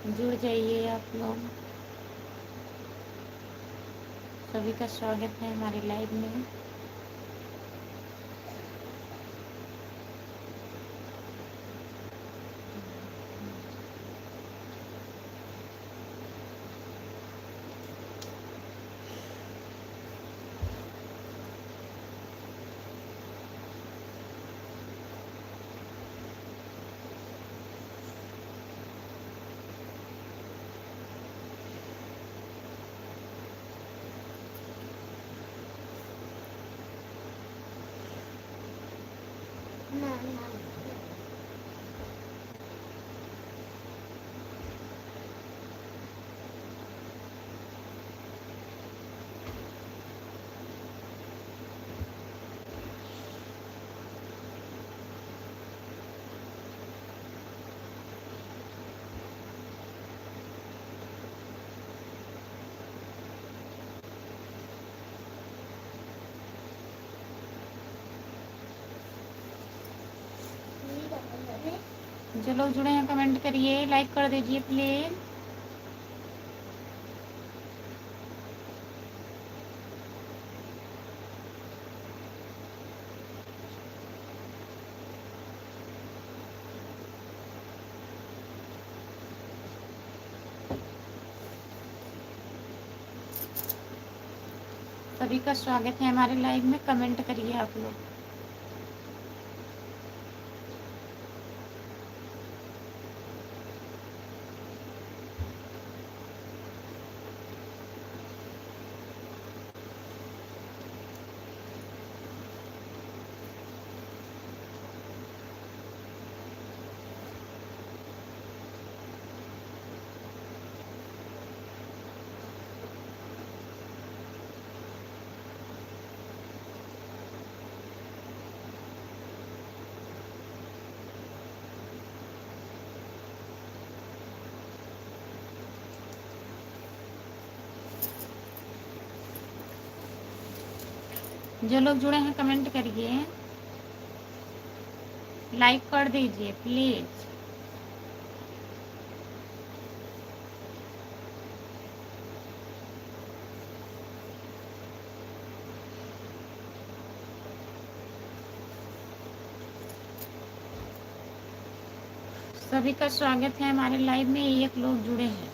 जुड़ जाइए आप लोग। सभी का स्वागत है हमारे लाइव में। जो लोग जुड़े हैं कमेंट करिए, लाइक कर दीजिए प्लीज। सभी का स्वागत है हमारे लाइव में। कमेंट करिए आप लोग। जो लोग जुड़े हैं कमेंट करिए, लाइक कर दीजिए प्लीज। सभी का स्वागत है हमारे लाइव में। एक लोग जुड़े हैं,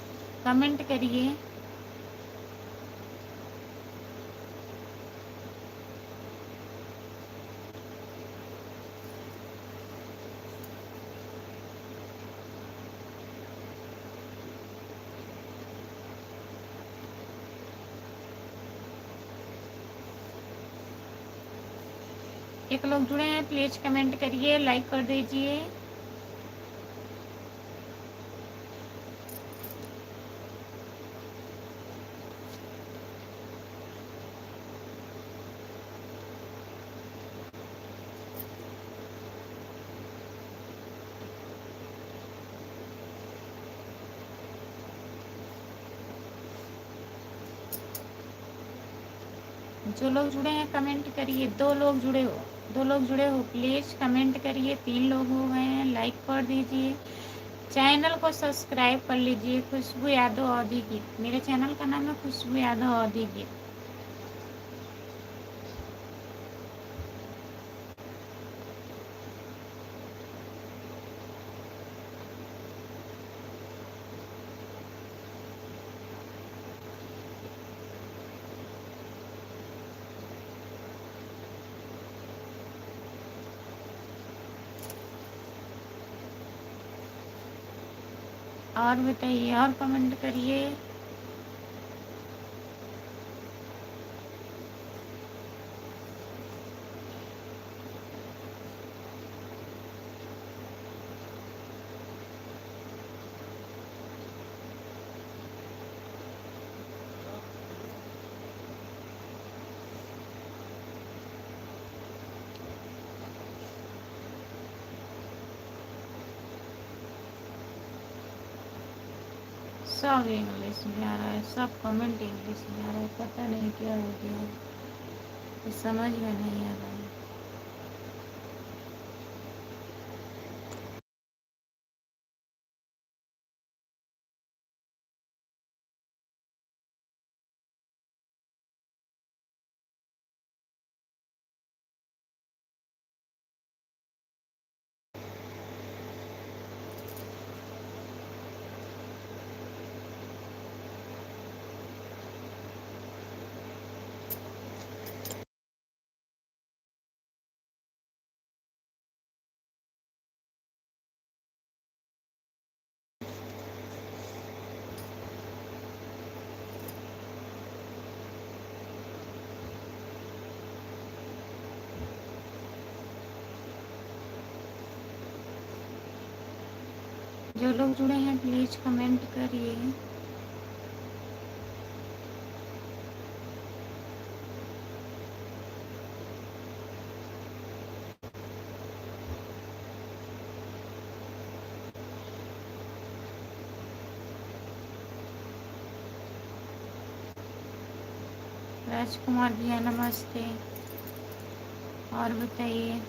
कमेंट करिए। एक लोग जुड़े हैं, प्लीज कमेंट करिए, लाइक कर दीजिए। जो लोग जुड़े हैं कमेंट करिए। दो लोग जुड़े हो, दो लोग जुड़े हो, प्लीज कमेंट करिए। 3 लोग हो गए हैं, लाइक कर दीजिए। चैनल को सब्सक्राइब कर लीजिए। खुशबू यादव अवधी गीत, मेरे चैनल का नाम है खुशबू यादव अवधी गीत। और बताइए, और कमेंट करिए। सब इंग्लिश में आ रहा है, सब कमेंट इंग्लिश में आ रहा है। पता नहीं क्या हो गया, कुछ समझ में नहीं आ रहा है। जो लोग जुड़े हैं प्लीज़ कमेंट करिए। राजकुमार भैया नमस्ते। और बताइए।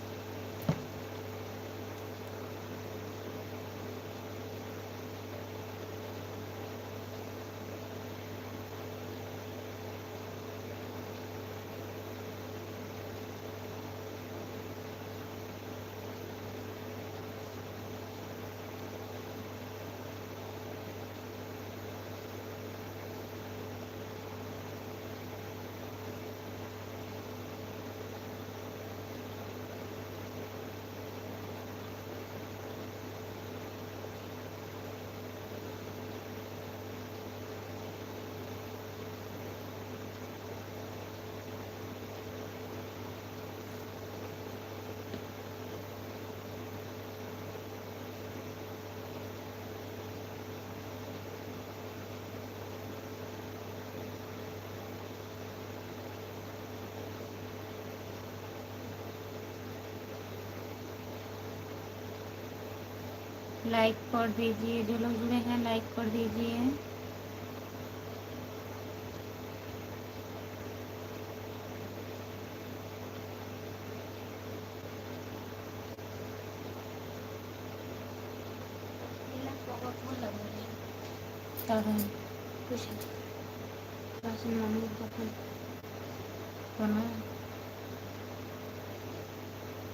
लाइक कर दीजिए, जो लोग जुड़े हैं लाइक कर दीजिए।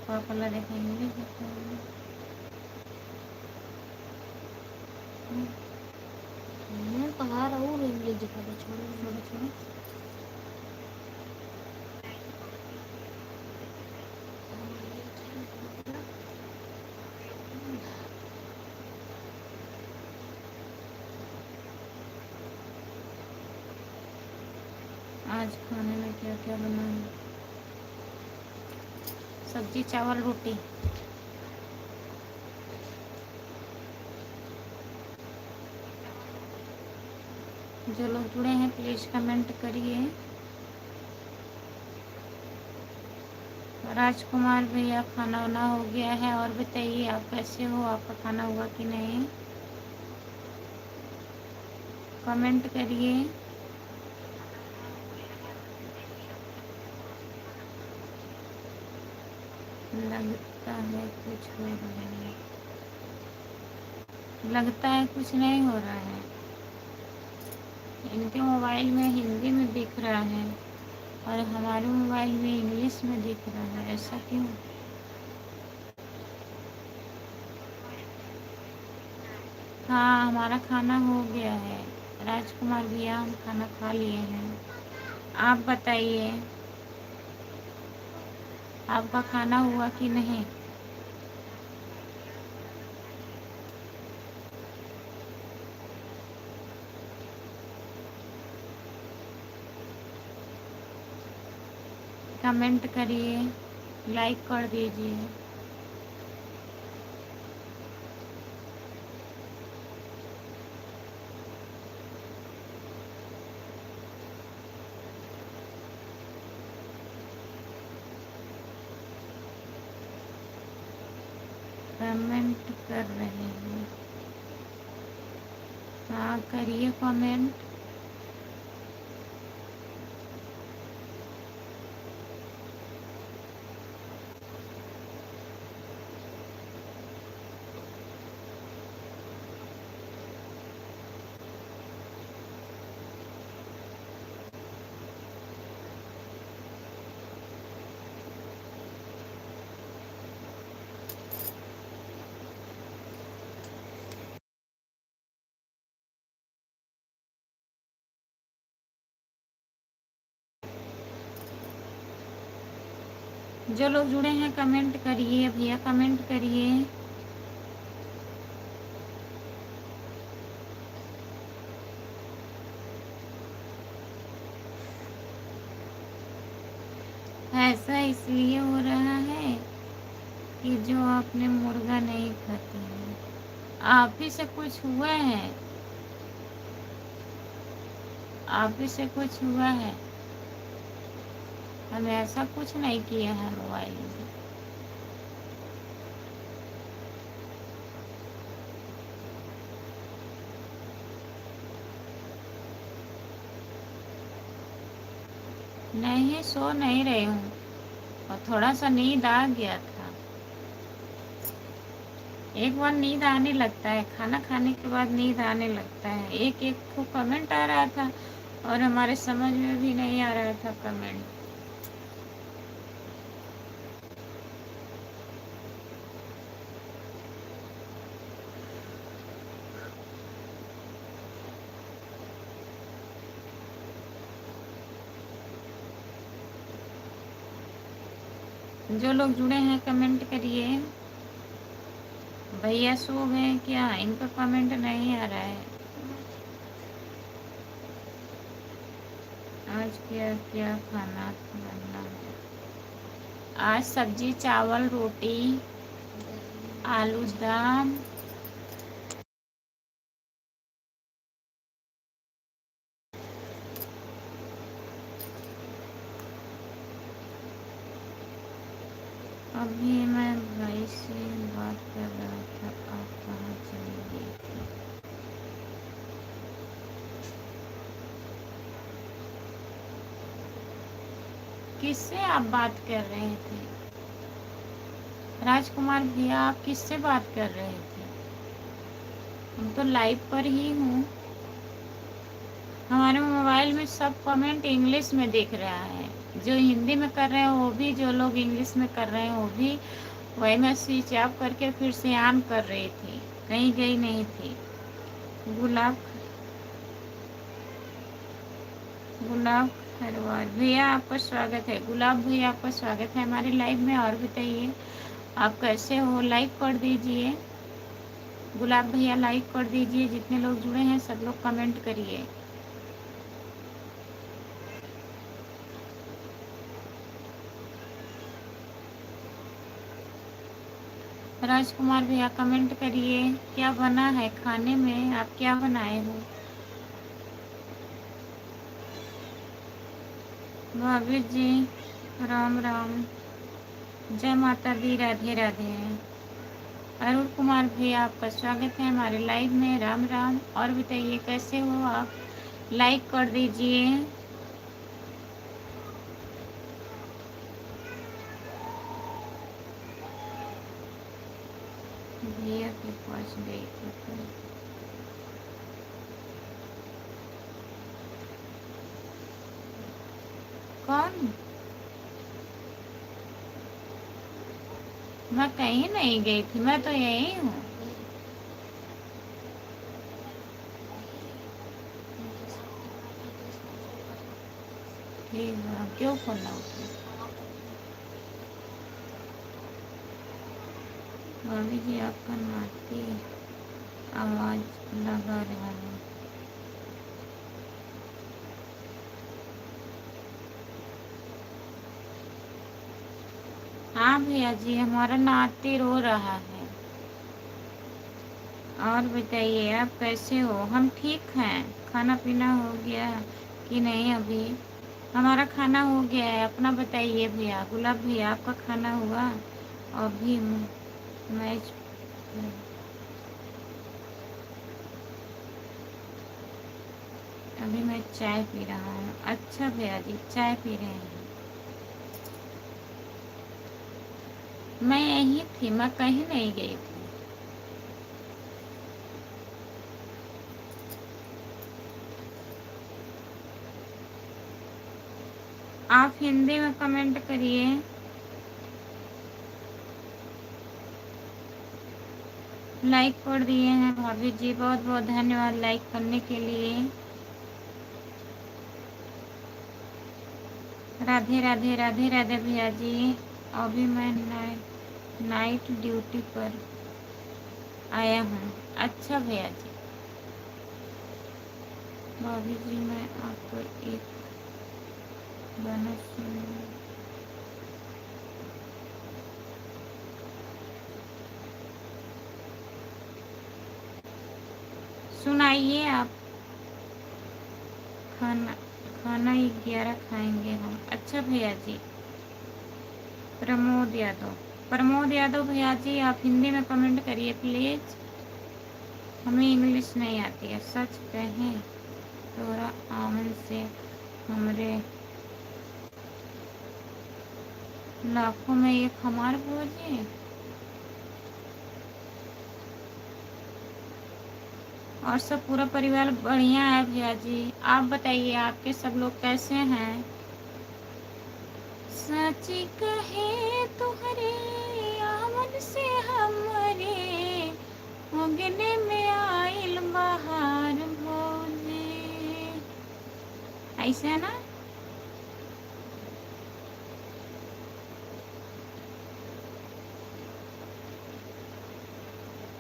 पापा देखेंगे। मैं पढ़ा रहा हूँ, इंग्लिश दिखा दो। छोड़ो छोड़ो छोड़ो। आज खाने में क्या क्या बना है? सब्जी चावल रोटी। जो लोग जुड़े हैं प्लीज़ कमेंट करिए। राजकुमार भैया खाना वाना हो गया है। और बताइए आप कैसे हो, आपका खाना हुआ कि नहीं? कमेंट करिए। लगता है कुछ हो रहा है। लगता है कुछ नहीं हो रहा है। इनके मोबाइल में हिंदी में दिख रहा है और हमारे मोबाइल में इंग्लिश में दिख रहा है, ऐसा क्यों? हाँ, हमारा खाना हो गया है राजकुमार भैया, हम खाना खा लिए हैं। आप बताइए आपका खाना हुआ कि नहीं? कमेंट करिए, लाइक कर दीजिए। कमेंट कर रहे हैं। हाँ, करिए कमेंट। जो लोग जुड़े हैं कमेंट करिए भैया, कमेंट करिए। ऐसा इसलिए हो रहा है कि जो आपने मुर्गा नहीं खाते हैं, आप ही से कुछ हुआ है, आप ही से कुछ हुआ है। हम ऐसा कुछ नहीं किया है मोबाइल में। नहीं, सो नहीं रही हूँ और थोड़ा सा नींद आ गया था। एक बार नींद आने लगता है, खाना खाने के बाद नींद आने लगता है। एक एक को कमेंट आ रहा था और हमारे समझ में भी नहीं आ रहा था कमेंट। जो लोग जुड़े हैं कमेंट करिए। भैया सो गए क्या? इनका कमेंट नहीं आ रहा है। आज क्या क्या खाना बनना है? आज सब्जी, चावल, रोटी, आलू दम। अभी मैं भाई से बात कर रहा था, आप कहाँ चली गई थी? किससे आप बात कर रहे थे? राजकुमार भैया, आप किससे बात कर रहे थे? हम तो लाइव पर ही हूँ। हमारे मोबाइल में सब कमेंट इंग्लिश में दिख रहा है। जो हिंदी में कर रहे हैं वो भी, जो लोग इंग्लिश में कर रहे हैं वो भी। वही मैं स्विच ऑफ करके फिर से ऑन कर रही थी, कहीं गई नहीं थी। गुलाब गुलाब खरवार भैया, आपका स्वागत है। गुलाब भैया, आपका स्वागत है हमारे लाइव में। और बताइए आप कैसे हो? लाइक कर दीजिए। गुलाब भैया लाइक कर दीजिए। जितने लोग जुड़े हैं सब लोग कमेंट करिए। राजकुमार भैया कमेंट करिए, क्या बना है खाने में? आप क्या बनाए हो? भाभी जी राम राम, जय माता दी, राधे राधे। अरुण कुमार भैया, आपका स्वागत है हमारे लाइव में। राम राम। और बताइए कैसे हो आप? लाइक कर दीजिए। भैया के पास गई थी कल। कौन? मैं कहीं नहीं गई थी, मैं तो यही हूँ। ठीक है, क्यों फोन ना उठे? भाभी जी आपका नाती आवाज लगा रहा है। हाँ भैया जी, हमारा नाती रो रहा है। और बताइए आप कैसे हो? हम ठीक हैं। खाना पीना हो गया कि नहीं? अभी हमारा खाना हो गया है। अपना बताइए भैया। गुलाब भैया, आपका खाना हुआ? अभी मैच अभी मैं चाय पी रहा हूँ। अच्छा भैया जी, चाय पी रहे हैं। मैं यहीं थी, मैं कहीं नहीं गई थी। आप हिंदी में कमेंट करिए। लाइक कर दिए हैं भाभी जी, बहुत बहुत धन्यवाद लाइक करने के लिए। राधे राधे, राधे राधे भैया जी। अभी मैं नाइट ड्यूटी पर आया हूँ। अच्छा भैया जी। भाभी जी मैं आपको एक गाना सुन। सुनाइए आप। खाना खाना 11 खाएंगे हम। अच्छा भैया जी। प्रमोद यादव भैया जी, आप हिंदी में कमेंट करिए प्लीज, हमें इंग्लिश नहीं आती है। सच कहें तोरा आमन से हमरे लाखों में एक हमार भोजी। और सब पूरा परिवार बढ़िया है भैया जी। आप बताइए आपके सब लोग कैसे हैं? सच कहे तुहरे आमन से हमरे उगने में आइल बहार भोले। ऐसे है ना?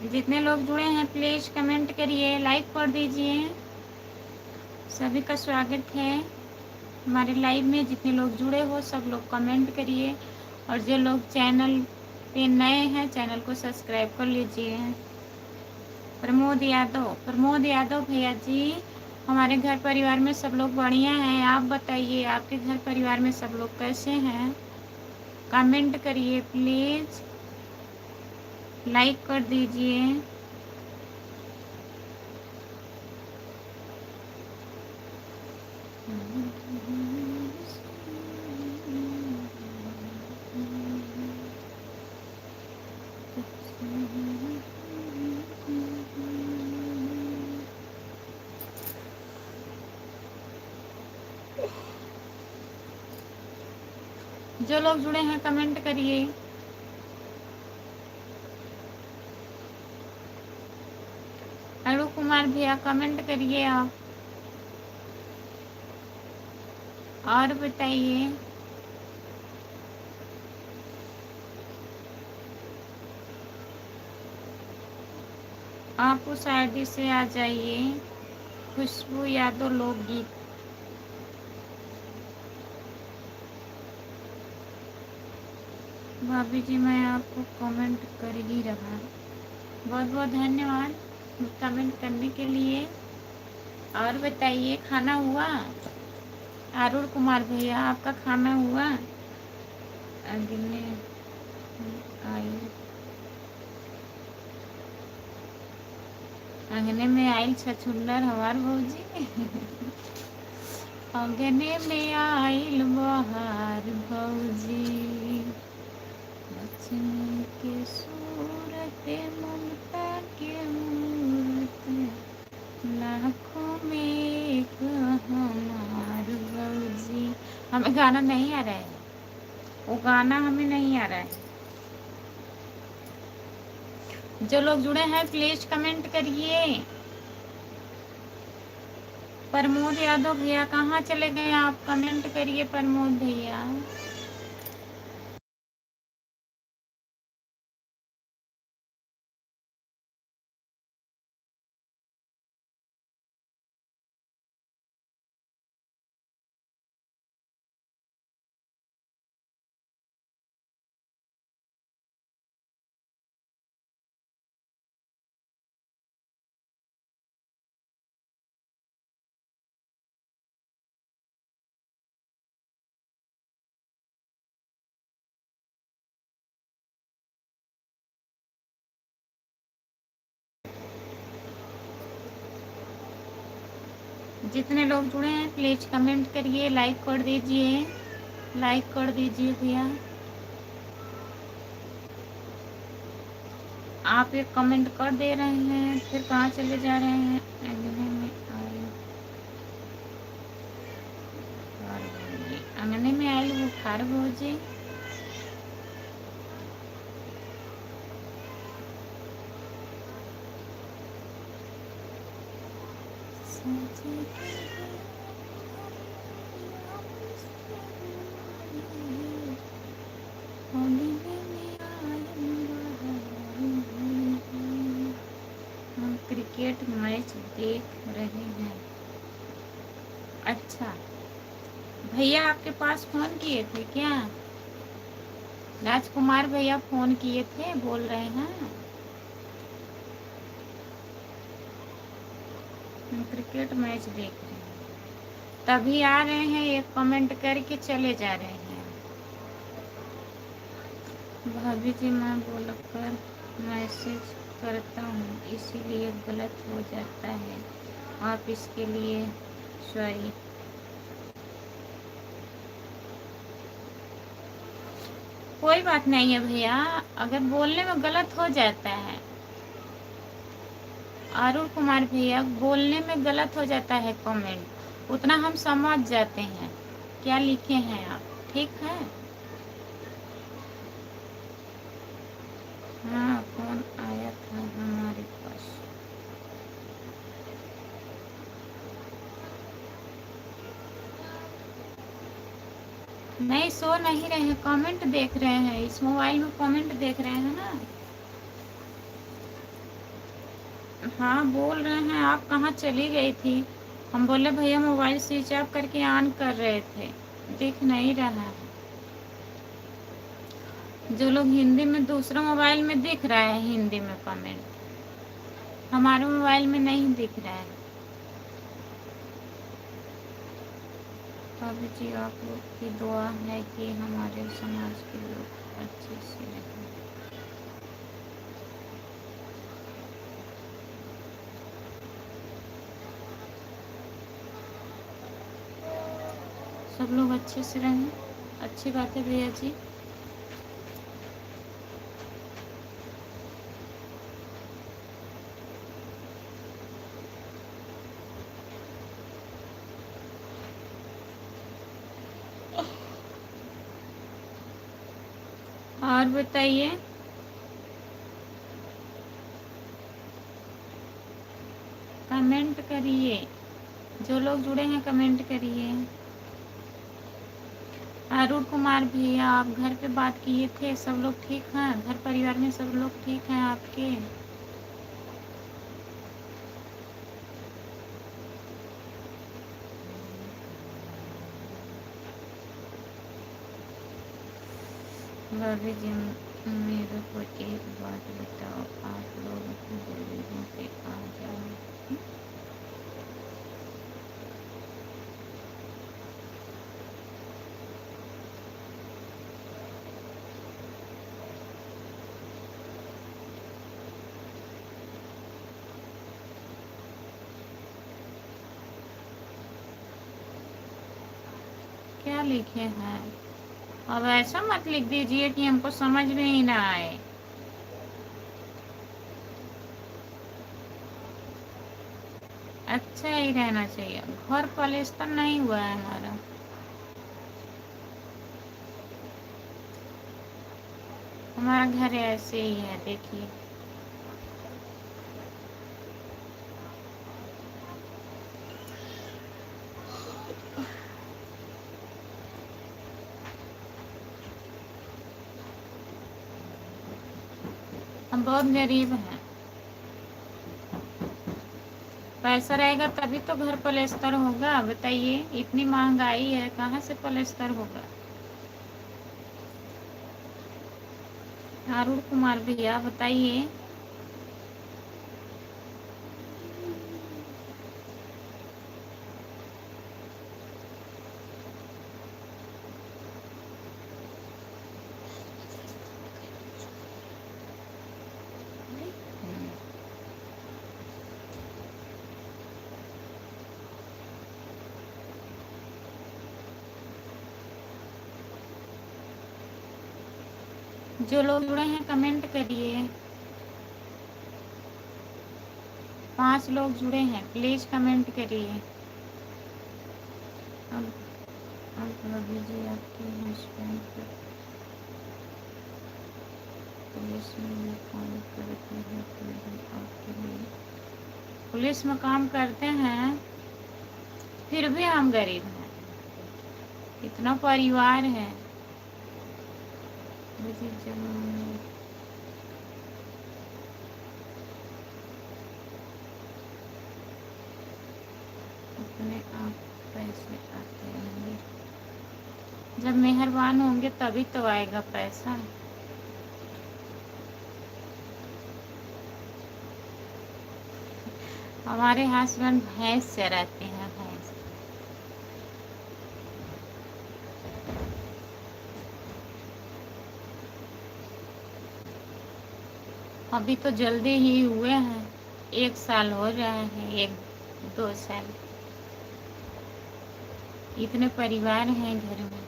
जितने लोग जुड़े हैं प्लीज कमेंट करिए, लाइक कर दीजिए। सभी का स्वागत है हमारे लाइव में। जितने लोग जुड़े हो सब लोग कमेंट करिए, और जो लोग चैनल पे नए हैं चैनल को सब्सक्राइब कर लीजिए। प्रमोद यादव भैया जी, हमारे घर परिवार में सब लोग बढ़िया हैं। आप बताइए आपके घर परिवार में सब लोग कैसे हैं? कमेंट करिए प्लीज, लाइक कर दीजिए। जो लोग जुड़े हैं कमेंट करिए। अरुण कुमार भैया कमेंट करिए आप। और बताइए। आप उस आईडी से आ जाइए, खुशबू यादव लोकगीत। भाभी जी मैं आपको कमेंट कर ही रहा। बहुत बहुत धन्यवाद कमेंट करने के लिए। और बताइए खाना हुआ? अरुण कुमार भैया आपका खाना हुआ? अगले आई अंगने में आइल छछुल्लर हमार भौजी। अंगने में आइल बहार भौजी, लक्ष्मी के सूरत ममता के मूरत, लाखों में एक हमार भौजी। हमें गाना नहीं आ रहा है, वो गाना हमें नहीं आ रहा है। जो लोग जुड़े हैं प्लीज कमेंट करिए। प्रमोद यादव भैया कहाँ चले गए आप? कमेंट करिए प्रमोद भैया। जितने लोग जुड़े हैं प्लीज कमेंट करिए, लाइक कर दीजिए, लाइक कर दीजिए भैया। आप एक कमेंट कर दे रहे हैं फिर कहाँ चले जा रहे हैं? अंगने में आए भौजी, अंगने में आए बुखार भौजी। हम क्रिकेट मैच देख रहे हैं। अच्छा भैया आपके पास फोन किए थे क्या? राजकुमार भैया फोन किए थे, बोल रहे हैं। हम क्रिकेट मैच देख रहे हैं, तभी आ रहे हैं, एक कमेंट करके चले जा रहे हैं। भाभी जी मैं बोलकर मैसेज करता हूँ, इसीलिए गलत हो जाता है, आप इसके लिए सॉरी। कोई बात नहीं है भैया, अगर बोलने में गलत हो जाता है, अरुण कुमार भैया, बोलने में गलत हो जाता है कमेंट, उतना हम समझ जाते हैं क्या लिखे हैं आप, ठीक है। हाँ फोन आया था हमारे पास। नहीं सो नहीं रहे हैं, कमेंट देख रहे हैं, इस मोबाइल में कमेंट देख रहे हैं ना। हाँ बोल रहे हैं, आप कहाँ चली गई थी। हम बोले भैया मोबाइल स्विच ऑफ करके ऑन कर रहे थे, दिख नहीं रहा है। जो लोग हिंदी में दूसरा मोबाइल में दिख रहा है हिंदी में कमेंट, हमारे मोबाइल में नहीं दिख रहा है। भाभी जी आप लोग की दुआ है कि हमारे समाज के लोग अच्छे से रहें। सब लोग अच्छे से रहें, अच्छी बात है भैया जी। और बताइए, कमेंट करिए, जो लोग जुड़े हैं कमेंट करिए। अरुण कुमार भैया आप घर पे बात किए थे, सब लोग ठीक हैं, घर परिवार में सब लोग ठीक हैं आपके। भाभी जी मेरे को एक बात बताओ, आप लोग जल्दी पे आ जाओ। क्या लिखे हैं, अब ऐसा मत लिख दीजिए कि हमको समझ में ही ना आए। अच्छा ही रहना चाहिए, घर पलेस्तर नहीं हुआ है हमारा। हमारा घर ऐसे ही है, देखिए। हम बहुत गरीब हैं, पैसा रहेगा तभी तो घर पलेस्तर होगा। बताइए, इतनी महंगाई है, कहाँ से पलेस्तर होगा। अरुण कुमार भैया बताइए। जो लोग जुड़े हैं कमेंट करिए। 5 लोग जुड़े हैं, प्लीज कमेंट करिए। अब भाभी जी आपके हस्बैंड पुलिस में काम करते हैं, तो भी आपके लिए पुलिस में काम करते हैं, फिर भी हम गरीब हैं, इतना परिवार है। मुझे अपने आप पैसे आते रहेंगे, जब मेहरबान होंगे तभी तो आएगा पैसा। हमारे हस्बैंड भैंस चराते हैं, भैंस। अभी तो जल्दी ही हुए हैं, 1 साल हो रहा है, 1-2 साल। इतने परिवार हैं घर में।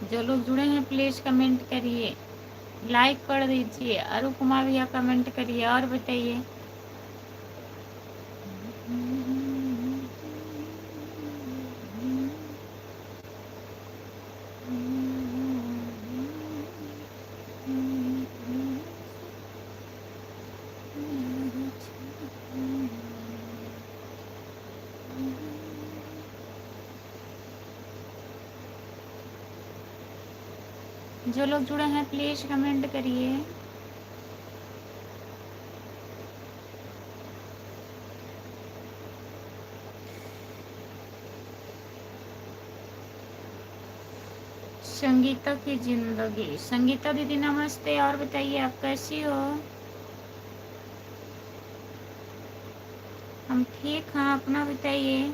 जो लोग जुड़े हैं प्लीज कमेंट करिए, लाइक कर दीजिए। अरुण कुमार भैया कमेंट करिए और बताइए। जो लोग जुड़े हैं प्लीज कमेंट करिए। संगीता की जिंदगी, संगीता दीदी नमस्ते, और बताइए आप कैसी हो? हम ठीक हैं, अपना बताइए।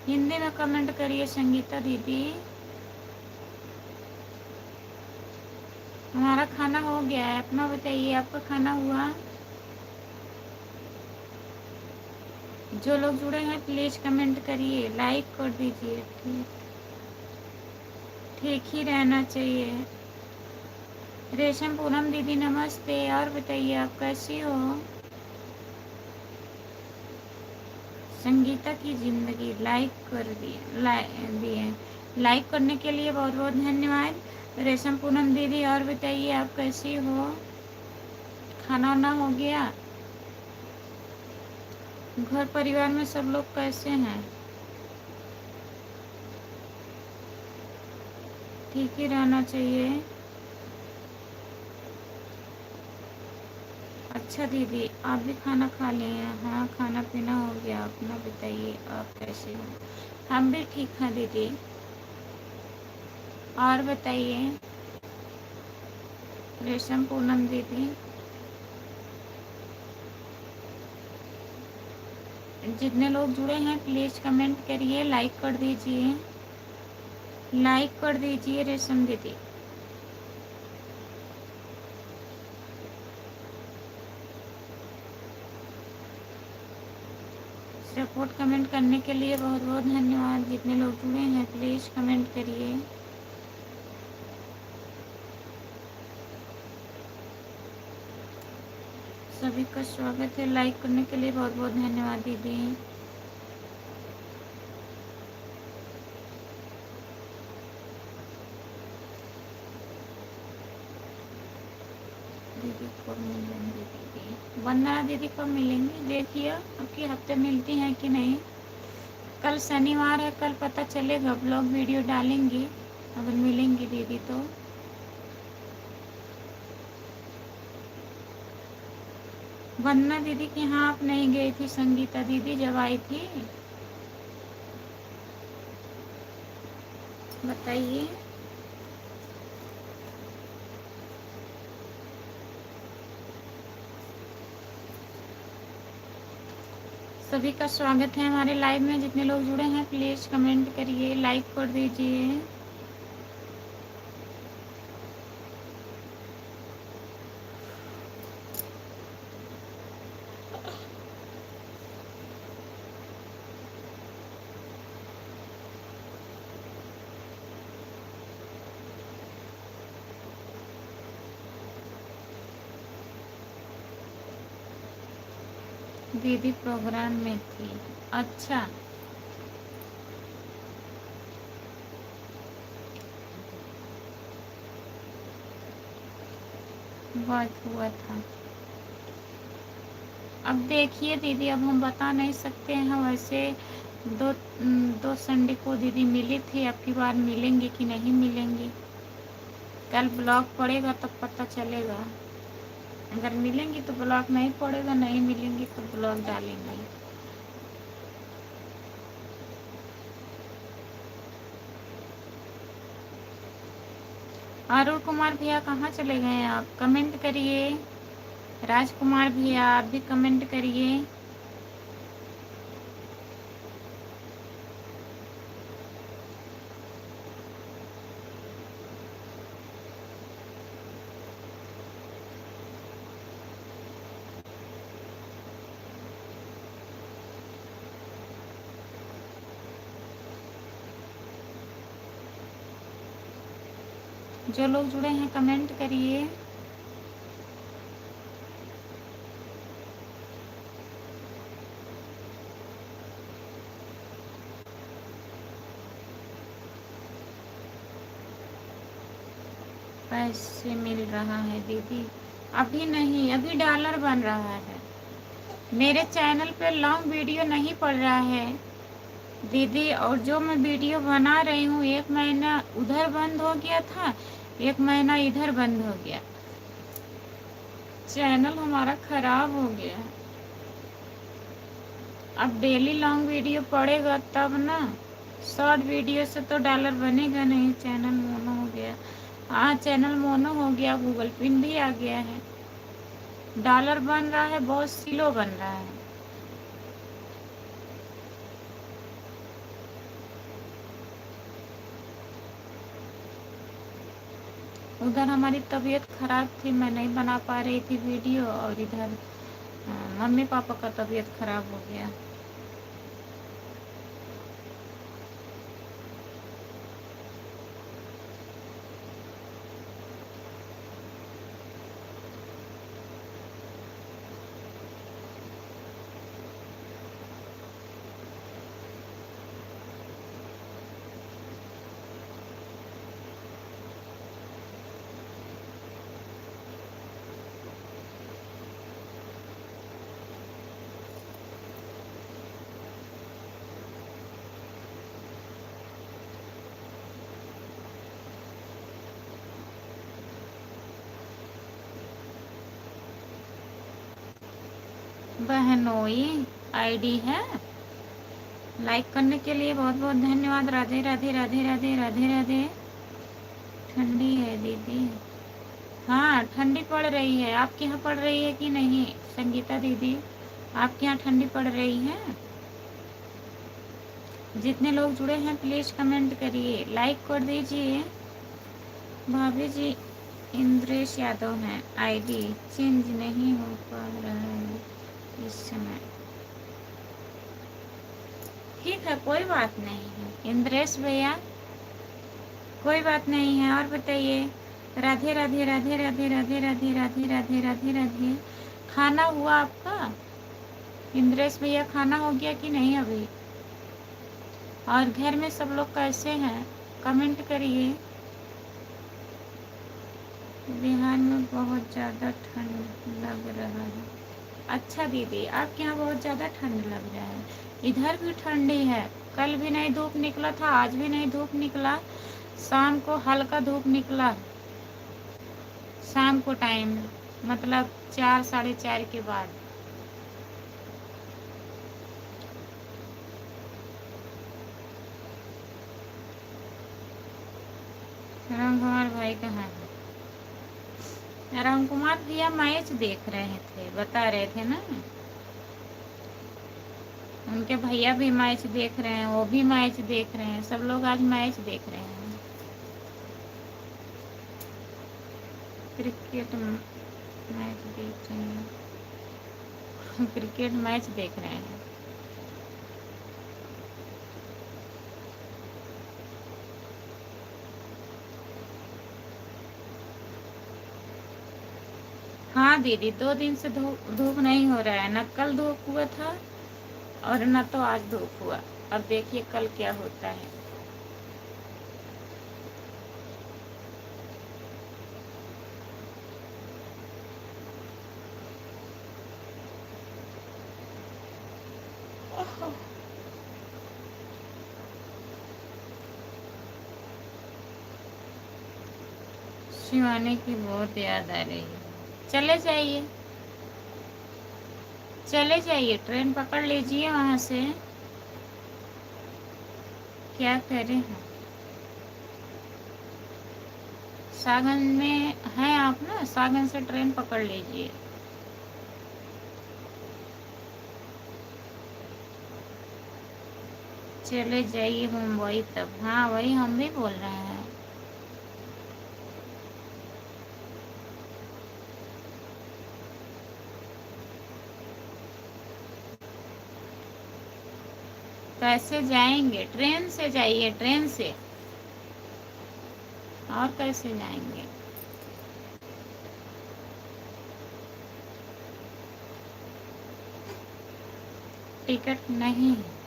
हिंदी में कमेंट करिए संगीता दीदी। हमारा खाना हो गया है, अपना बताइए आपका खाना हुआ? जो लोग जुड़े हैं प्लीज कमेंट करिए, लाइक कर दीजिए। ठीक ही रहना चाहिए। रेशम पूनम दीदी नमस्ते, और बताइए आप कैसी हो? संगीता की जिंदगी लाइक कर दिए, लाइक करने के लिए बहुत बहुत धन्यवाद रेशम पूनम दीदी। और बताइए आप कैसी हो? खाना वाना हो गया? घर परिवार में सब लोग कैसे हैं? ठीक ही रहना चाहिए। अच्छा दीदी, आप भी खाना खा लिए हैं? हाँ, खाना पीना हो गया। अपना बताइए आप कैसे हो? हम भी ठीक हैं दीदी। और बताइए रेशम पूनम दीदी। जितने लोग जुड़े हैं प्लीज कमेंट करिए, लाइक कर दीजिए, लाइक कर दीजिए रेशम दीदी। सपोर्ट कमेंट करने के लिए बहुत बहुत धन्यवाद। जितने लोग जुड़े हैं प्लीज कमेंट करिए। सभी का स्वागत है। लाइक करने के लिए बहुत बहुत धन्यवाद दीदी। दीदी कब मिलेंगे? दीदी वंदना दीदी कब मिलेंगी? देखिए आपके हफ्ते मिलती हैं कि नहीं। कल शनिवार है, कल पता चलेगा। ब्लॉग वीडियो डालेंगी अगर मिलेंगी दीदी तो। वंदना दीदी के यहाँ आप नहीं गई थी संगीता दीदी जब आई थी? बताइए। सभी का स्वागत है हमारे लाइव में। जितने लोग जुड़े हैं प्लीज कमेंट करिए, लाइक कर दीजिए। दीदी प्रोग्राम में थी। अच्छा, बात हुआ था। अब देखिए दीदी, अब हम बता नहीं सकते हैं। वैसे दो दो संडे को दीदी मिली थी, अब की बार मिलेंगी कि नहीं मिलेंगी, कल ब्लॉग पड़ेगा तब पता चलेगा। अगर मिलेंगी तो ब्लॉक नहीं पड़ेगा, नहीं मिलेंगी तो ब्लॉक डालेंगे। अरुण कुमार भैया कहाँ चले गए आप? कमेंट करिए। राजकुमार भैया आप भी कमेंट करिए। जो लोग जुड़े हैं कमेंट करिए। पैसे मिल रहा है दीदी? अभी नहीं, अभी डॉलर बन रहा है। मेरे चैनल पे लॉन्ग वीडियो नहीं पड़ रहा है दीदी, और जो मैं वीडियो बना रही हूँ 1 महीना उधर बंद हो गया था, 1 महीना इधर बंद हो गया। चैनल हमारा खराब हो गया है। अब डेली लॉन्ग वीडियो पड़ेगा तब ना, शॉर्ट वीडियो से तो डॉलर बनेगा नहीं। चैनल मोनो हो गया। हाँ, चैनल मोनो हो गया, गूगल पिन भी आ गया है। डॉलर बन रहा है, बहुत स्लो बन रहा है। उधर हमारी तबीयत खराब थी, मैं नहीं बना पा रही थी वीडियो, और इधर मम्मी पापा का तबीयत खराब हो गया। बहनोई आईडी है। लाइक करने के लिए बहुत बहुत धन्यवाद। राधे राधे राधे राधे राधे राधे। ठंडी है दीदी? हाँ, ठंडी पड़ रही है। आपके यहाँ पड़ रही है कि नहीं संगीता दीदी? आपके यहाँ ठंडी पड़ रही है? जितने लोग जुड़े हैं प्लीज कमेंट करिए, लाइक कर दीजिए। भाभी जी इंद्रेश यादव हैं। आईडी चेंज नहीं हो पा रहा है इस समय। ठीक है, कोई बात नहीं है इंद्रेश भैया, कोई बात नहीं है। और बताइए। राधे राधे राधे राधे राधे राधे राधे राधे राधे राधे। खाना हुआ आपका इंद्रेश भैया? खाना हो गया कि नहीं अभी? और घर में सब लोग कैसे हैं कमेंट करिए। बिहार में बहुत ज़्यादा ठंड लग रहा है। अच्छा दीदी, आपके यहाँ बहुत ज़्यादा ठंड लग रहा है। इधर भी ठंडी है। कल भी नहीं धूप निकला था, आज भी नहीं धूप निकला। शाम को हल्का धूप निकला, शाम को टाइम, मतलब 4 साढ़े 4 के बाद। राम कुमार भाई कहाँ है? राम कुमार भैया मैच देख रहे थे, बता रहे थे ना। उनके भैया भी मैच देख रहे हैं, वो भी मैच देख रहे हैं, सब लोग आज मैच देख रहे हैं। क्रिकेट मैच देख रहे हैं। क्रिकेट मैच देख रहे हैं। हाँ दीदी, 2 दिन से धूप नहीं हो रहा है। न कल धूप हुआ था और न तो आज धूप हुआ। अब देखिए कल क्या होता है। शिवानी की बहुत याद आ रही है। चले जाइए, चले जाइए, ट्रेन पकड़ लीजिए वहाँ से। क्या करें हम? सागन में हैं आप ना, सागन से ट्रेन पकड़ लीजिए। चले जाइए मुंबई तब। हाँ वही हम भी बोल रहे हैं। कैसे जाएंगे? ट्रेन से जाइए, ट्रेन से। और कैसे जाएंगे? टिकट नहीं है।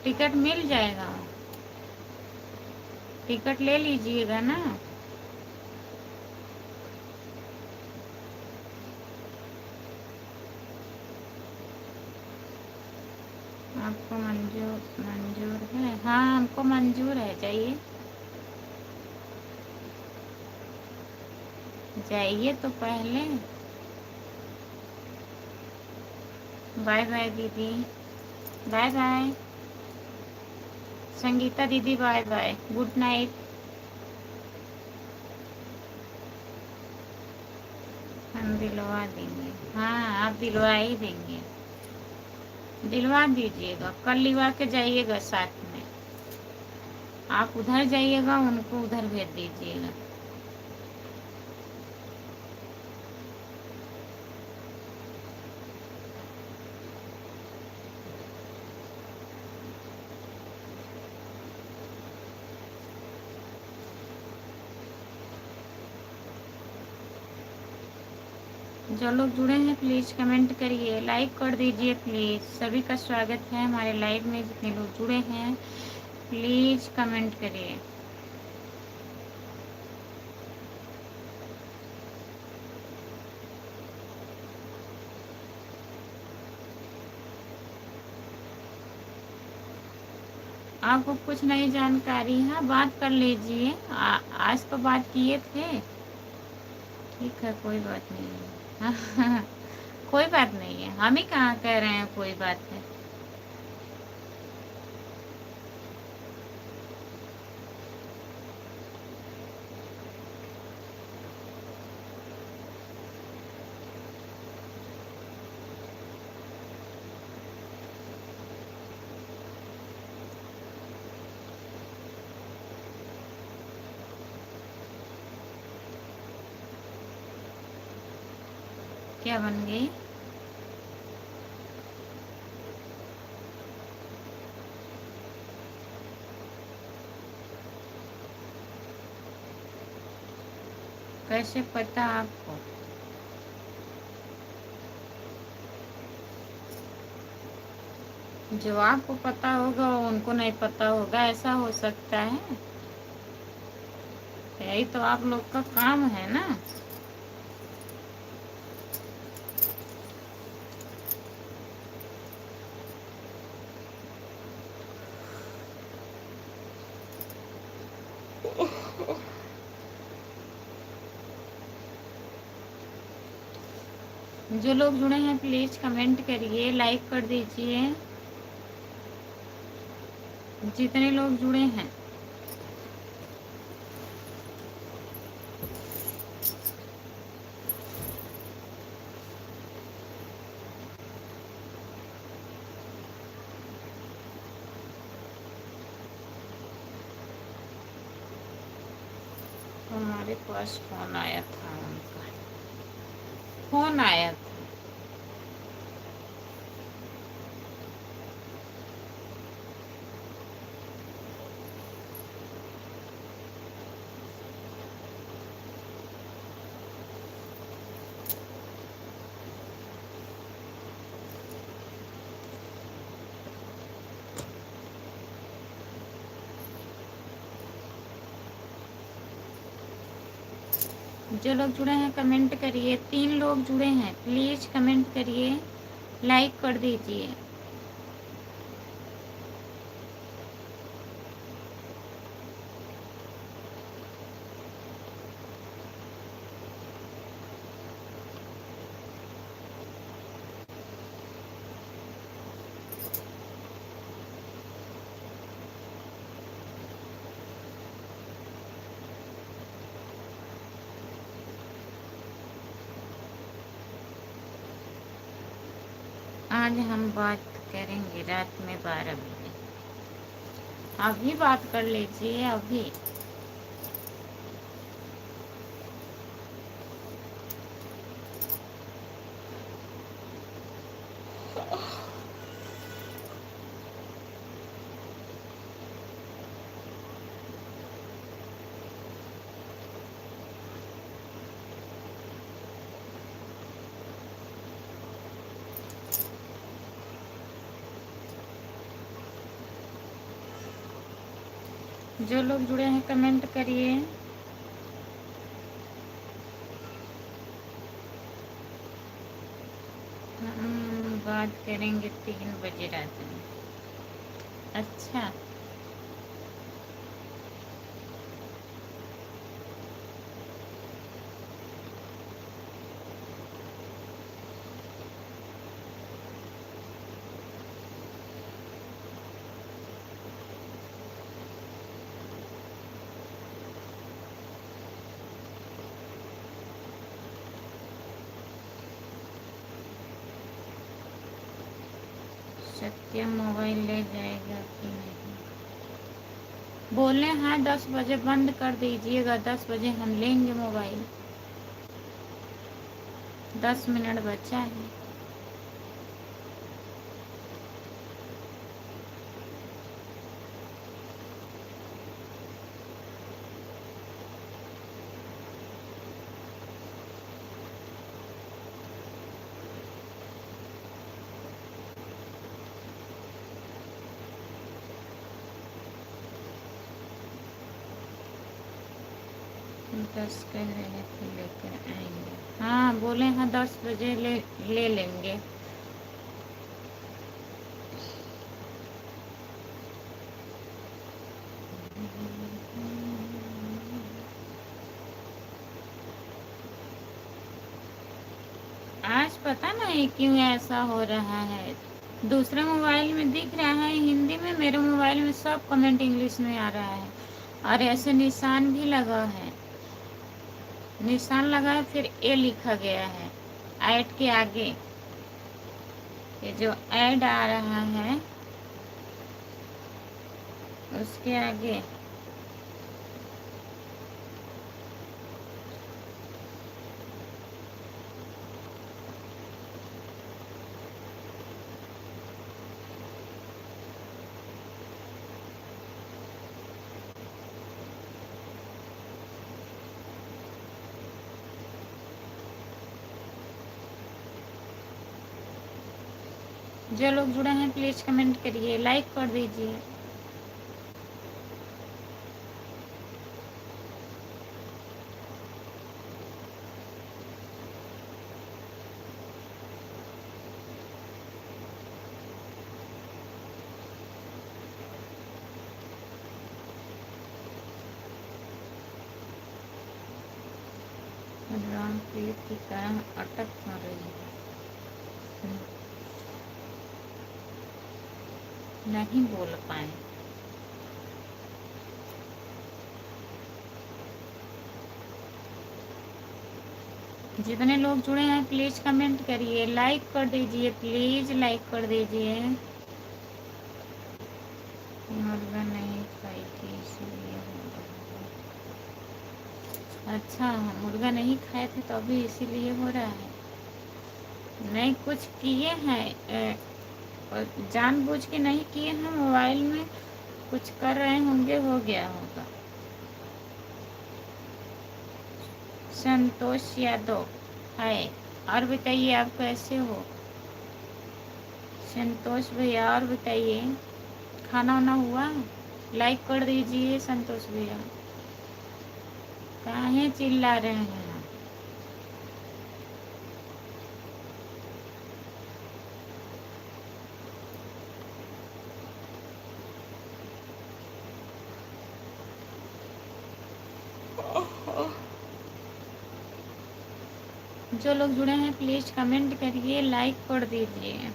टिकट मिल जाएगा, टिकट ले लीजिएगा ना। आपको मंजूर मंजूर है? हाँ हमको मंजूर है, जाइए। जाइए तो पहले। बाय बाय दीदी, बाय बाय। संगीता दीदी बाय बाय, गुड नाइट। हम दिलवा देंगे। हाँ आप दिलवा ही देंगे, दिलवा दीजिएगा। कल लिवा के जाइएगा साथ में। आप उधर जाइएगा, उनको उधर भेज दीजिएगा। जो लोग जुड़े हैं प्लीज़ कमेंट करिए, लाइक कर दीजिए प्लीज़। सभी का स्वागत है हमारे लाइव में। जितने लोग जुड़े हैं प्लीज़ कमेंट करिए। आपको कुछ नई जानकारी है, बात कर लीजिए। आज तो बात किए थे। ठीक है, कोई बात नहीं है। कोई बात नहीं है, हम ही कहाँ कह रहे हैं कोई बात है। क्या बन गई? कैसे पता आपको? जो आपको पता होगा वो उनको नहीं पता होगा, ऐसा हो सकता है। यही तो आप लोग का काम है ना। जो लोग जुड़े हैं प्लीज कमेंट करिए, लाइक कर दीजिए। जितने लोग जुड़े हैं हमारे पास फोन आया था, उनका फोन आया था। जो लोग जुड़े हैं कमेंट करिए। 3 लोग जुड़े हैं, प्लीज कमेंट करिए, लाइक कर दीजिए। आज हम बात करेंगे रात में 12 बजे। अभी बात कर लीजिए अभी। जो लोग जुड़े हैं कमेंट करिए। हम बात करेंगे 3 बजे रात में। अच्छा, सत्य मोबाइल ले जाएगा कि नहीं? बोले हैं 10 बजे बंद कर दीजिएगा, 10 बजे हम लेंगे मोबाइल। 10 मिनट बचा है। दस कह रहे थे लेकर आएंगे। हाँ बोले हैं 10 बजे ले लेंगे। आज पता नहीं क्यों ऐसा हो रहा है। दूसरे मोबाइल में दिख रहा है हिंदी में, मेरे मोबाइल में सब कमेंट इंग्लिश में आ रहा है। और ऐसे निशान भी लगा है, निशान लगा है, फिर ए लिखा गया है ऐड के आगे। ये जो ऐड आ रहा है उसके आगे जो लोग जुड़े हैं प्लीज कमेंट करिए, लाइक कर दीजिए। रामप्रीत की कारण अटक क्यों रही है? नहीं बोल पाए। जितने लोग जुड़े हैं प्लीज कमेंट करिए, लाइक कर दीजिए, प्लीज लाइक कर दीजिए। मुर्गा नहीं खाई थी इसलिए हो रहा है। अच्छा, मुर्गा नहीं खाए थे तो अभी इसीलिए हो रहा है। नहीं कुछ किए हैं, जानबूझ के नहीं किए हैं, मोबाइल में कुछ कर रहे होंगे, हो गया होगा। संतोष यादव है। और बताइए आप कैसे हो संतोष भैया? और बताइए खाना वाना हुआ? लाइक कर दीजिए संतोष भैया। काहे चिल्ला रहे हैं? जो लोग जुड़े हैं प्लीज कमेंट करिए, लाइक कर दीजिए।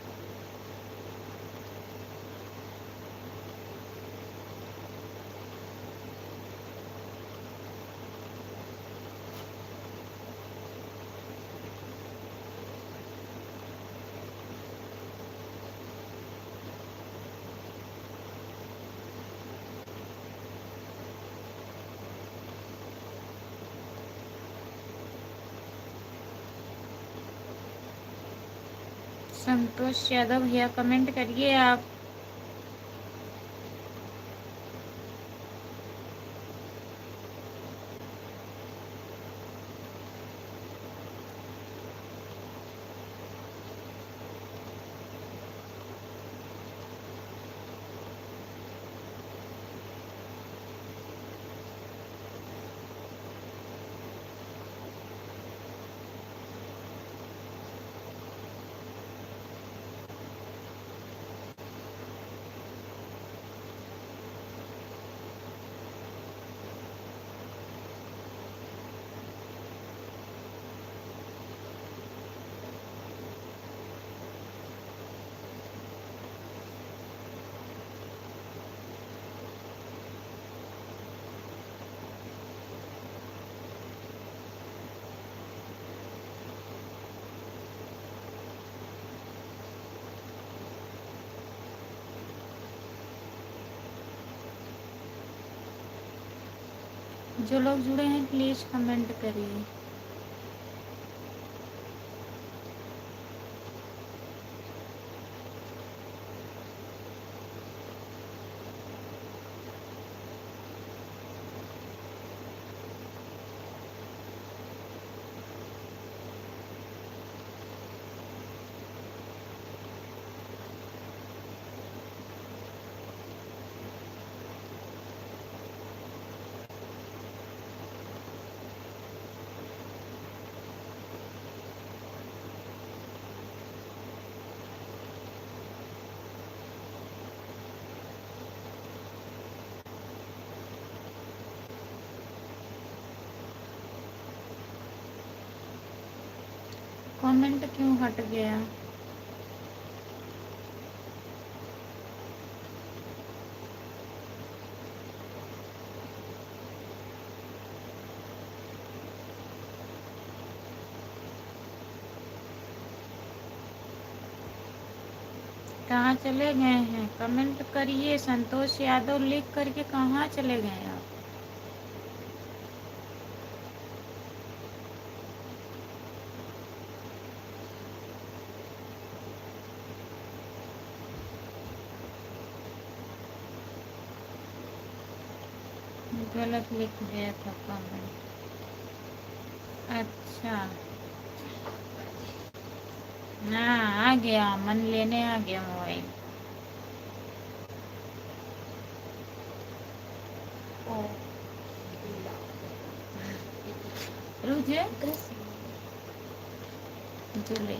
संतोष यादव भैया कमेंट करिए आप। जो लोग जुड़े हैं प्लीज कमेंट करिए। कमेंट क्यों हट गया? कहाँ चले गए हैं? कमेंट करिए। संतोष यादव लिख करके कहाँ चले गए आप? गलत लिख दिया था कमेंट। अच्छा, हाँ आ गया, मन लेने आ गया मोबाइल। रुझे जुले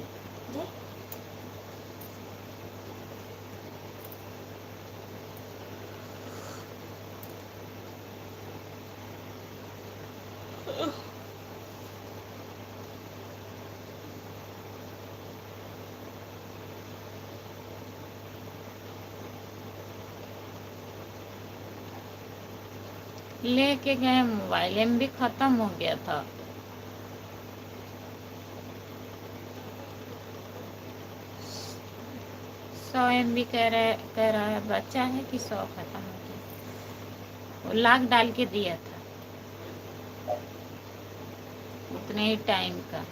लेके गए मोबाइल, एमबी खत्म हो गया था। सौ एमबी कह रहा है बच्चा है कि 100 खत्म हो गया। वो लाख डाल के दिया था उतने ही टाइम का।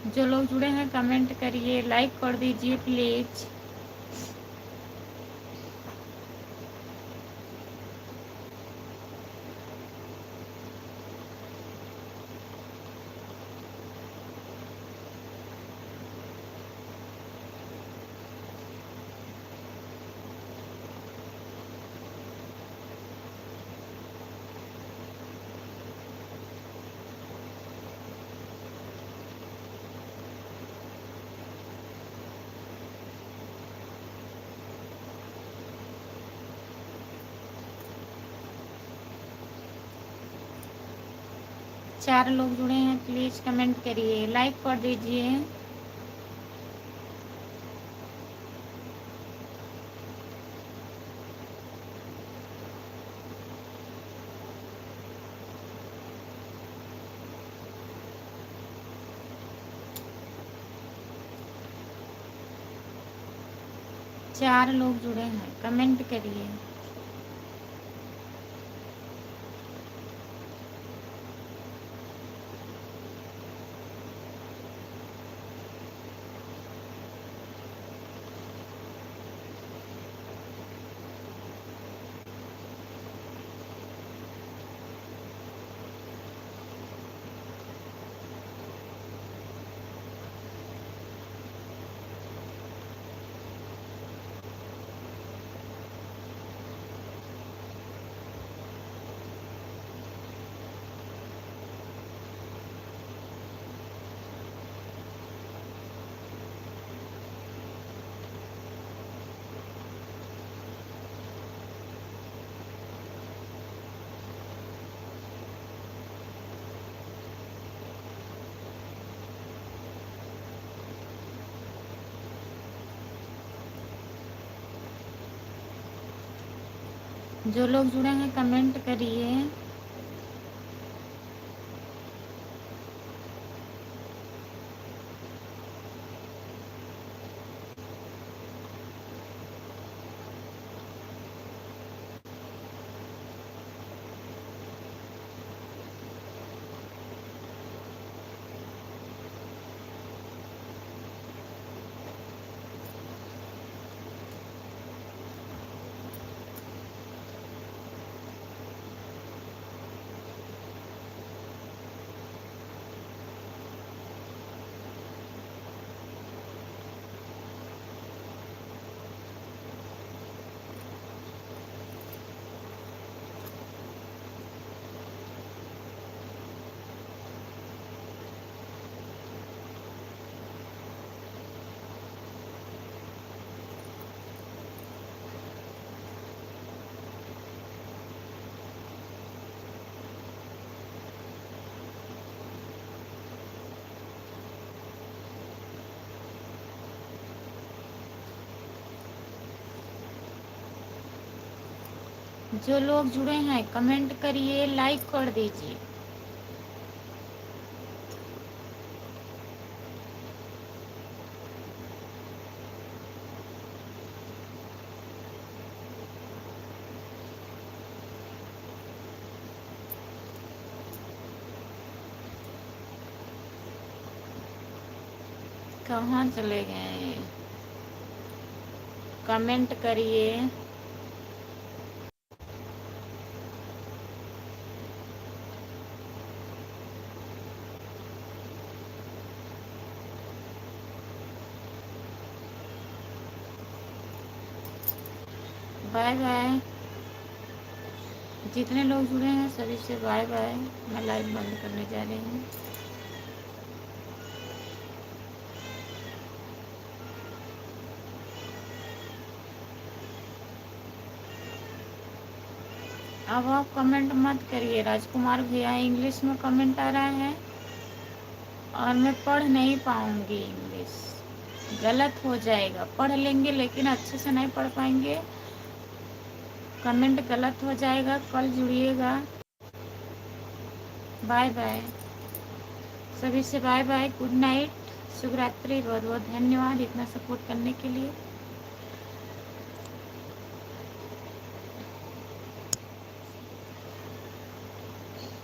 जो लोग जुड़े हैं कमेंट करिए, लाइक कर दीजिए प्लीज। चार लोग जुड़े हैं प्लीज कमेंट करिए, लाइक कर दीजिए। चार लोग जुड़े हैं कमेंट करिए। जो लोग जुड़े हैं कमेंट करिए। जो लोग जुड़े हैं कमेंट करिए, लाइक कर दीजिए। कहाँ चले गए? कमेंट करिए। Bye bye. जितने लोग जुड़े हैं सभी से बाय बाय। मैं लाइव बंद करने जा रही हूँ। अब आप कमेंट मत करिए। राजकुमार भैया इंग्लिश में कमेंट आ रहा है और मैं पढ़ नहीं पाऊंगी। इंग्लिश गलत हो जाएगा। पढ़ लेंगे लेकिन अच्छे से नहीं पढ़ पाएंगे। कमेंट गलत हो जाएगा। कल जुड़िएगा। Bye bye. सभी से बाय बाय। Good night. शुभ रात्रि। बहुत बहुत धन्यवाद इतना सपोर्ट करने के लिए।